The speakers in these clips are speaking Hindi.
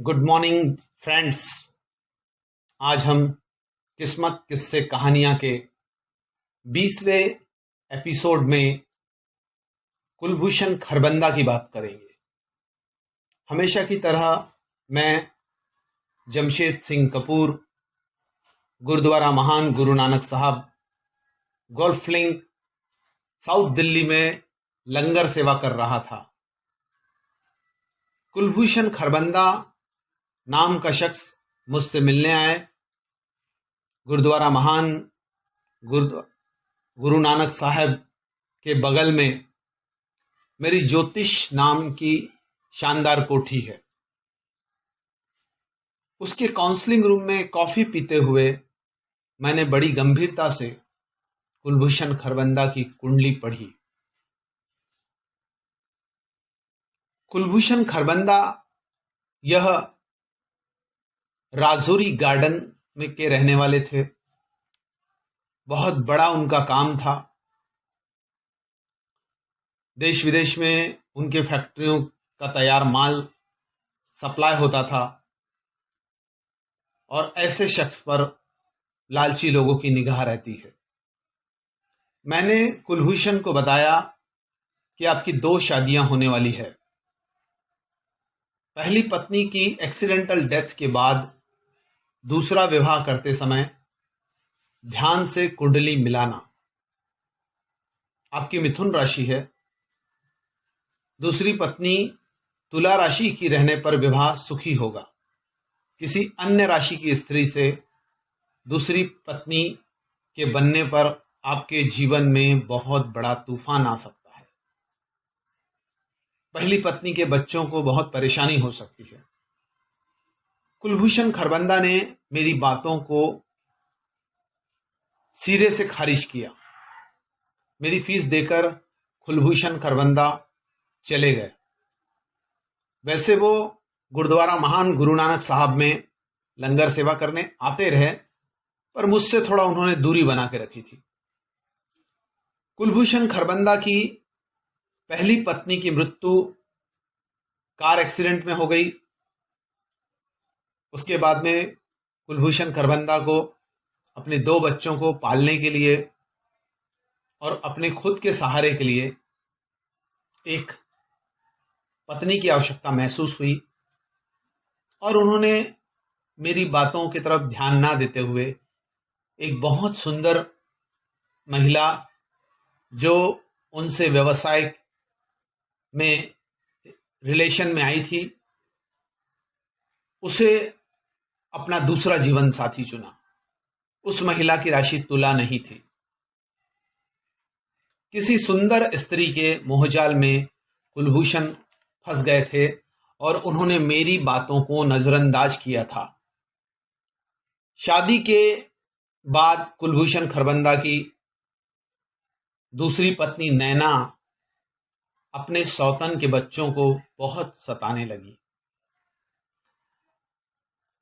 Good morning friends. आज हम किस्मत किस्से कहानियां के 20वें एपिसोड में कुलभूषण खरबंदा की बात करेंगे। हमेशा की तरह मैं जमशेद सिंह कपूर, गुरुद्वारा महान गुरु नानक साहब, गोल्फ लिंक, साउथ दिल्ली में लंगर सेवा कर रहा था। कुलभूषण खरबंदा नाम का शख्स मुझसे मिलने आए। गुरुद्वारा महान गुरु नानक साहब के बगल में मेरी ज्योतिष नाम की शानदार कोठी है। उसके काउंसलिंग रूम में कॉफी पीते हुए मैंने बड़ी गंभीरता से कुलभूषण खरबंदा की कुंडली पढ़ी। कुलभूषण खरबंदा यह राजौरी गार्डन में के रहने वाले थे। बहुत बड़ा उनका काम था। देश विदेश में उनके फैक्ट्रियों का तैयार माल सप्लाई होता था और ऐसे शख्स पर लालची लोगों की निगाह रहती है। मैंने कुलभूषण को बताया कि आपकी 2 शादियां होने वाली है। पहली पत्नी की एक्सीडेंटल डेथ के बाद दूसरा विवाह करते समय ध्यान से कुंडली मिलाना। आपकी मिथुन राशि है। दूसरी पत्नी तुला राशि की रहने पर विवाह सुखी होगा। किसी अन्य राशि की स्त्री से दूसरी पत्नी के बनने पर आपके जीवन में बहुत बड़ा तूफान आ सकता है। पहली पत्नी के बच्चों को बहुत परेशानी हो सकती है। कुलभूषण खरबंदा ने मेरी बातों को सिरे से खारिज किया। मेरी फीस देकर कुलभूषण खरबंदा चले गए। वैसे वो गुरुद्वारा महान गुरु नानक साहब में लंगर सेवा करने आते रहे, पर मुझसे थोड़ा उन्होंने दूरी बना के रखी थी। कुलभूषण खरबंदा की पहली पत्नी की मृत्यु कार एक्सीडेंट में हो गई। उसके बाद में कुलभूषण खरबंदा को अपने 2 बच्चों को पालने के लिए और अपने खुद के सहारे के लिए एक पत्नी की आवश्यकता महसूस हुई और उन्होंने मेरी बातों की तरफ ध्यान ना देते हुए एक बहुत सुंदर महिला जो उनसे व्यवसाय में रिलेशन में आई थी, उसे अपना दूसरा जीवन साथी चुना। उस महिला की राशि तुला नहीं थी। किसी सुंदर स्त्री के मोहजाल में कुलभूषण फंस गए थे और उन्होंने मेरी बातों को नजरअंदाज किया था। शादी के बाद कुलभूषण खरबंदा की दूसरी पत्नी नैना अपने सौतन के बच्चों को बहुत सताने लगी।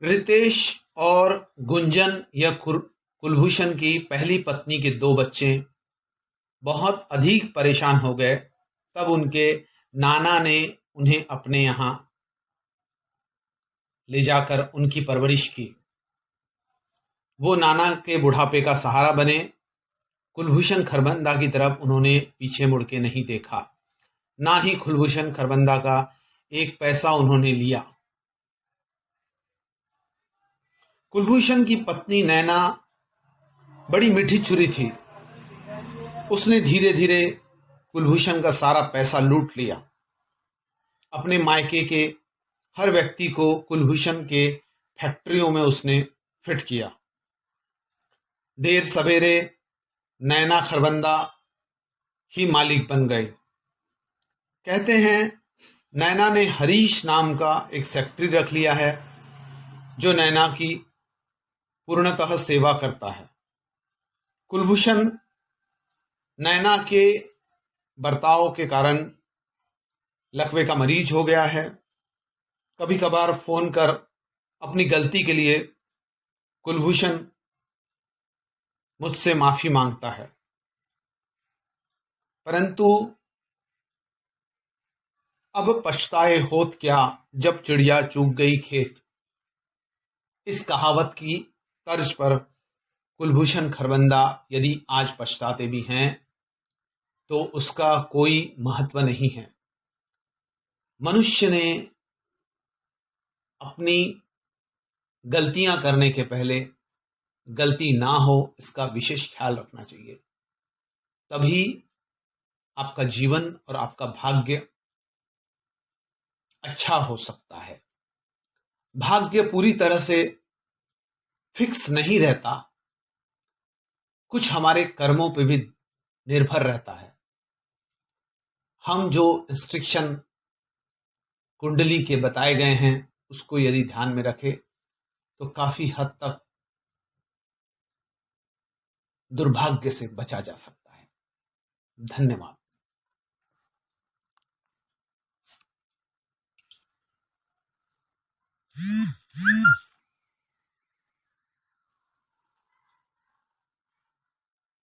रितेश और गुंजन या कुलभूषण की पहली पत्नी के 2 बच्चे बहुत अधिक परेशान हो गए। तब उनके नाना ने उन्हें अपने यहाँ ले जाकर उनकी परवरिश की। वो नाना के बुढ़ापे का सहारा बने। कुलभूषण खरबंदा की तरफ उन्होंने पीछे मुड़ के नहीं देखा, ना ही कुलभूषण खरबंदा का एक पैसा उन्होंने लिया। कुलभूषण की पत्नी नैना बड़ी मीठी छुरी थी। उसने धीरे धीरे कुलभूषण का सारा पैसा लूट लिया। अपने मायके के हर व्यक्ति को कुलभूषण के फैक्ट्रियों में उसने फिट किया। देर सवेरे नैना खरबंदा ही मालिक बन गई। कहते हैं नैना ने हरीश नाम का एक सेक्रेटरी रख लिया है जो नैना की पूर्णतः सेवा करता है। कुलभूषण नैना के बर्ताव के कारण लकवे का मरीज हो गया है। कभी कभार फोन कर अपनी गलती के लिए कुलभूषण मुझसे माफी मांगता है, परंतु अब पछताए होत क्या जब चिड़िया चूग गई खेत। इस कहावत की तर्ज पर कुलभूषण खरबंदा यदि आज पछताते भी हैं तो उसका कोई महत्व नहीं है। मनुष्य ने अपनी गलतियां करने के पहले गलती ना हो इसका विशेष ख्याल रखना चाहिए, तभी आपका जीवन और आपका भाग्य अच्छा हो सकता है। भाग्य पूरी तरह से फिक्स नहीं रहता, कुछ हमारे कर्मों पे भी निर्भर रहता है। हम जो इंस्ट्रक्शन कुंडली के बताए गए हैं उसको यदि ध्यान में रखें तो काफी हद तक दुर्भाग्य से बचा जा सकता है। धन्यवाद।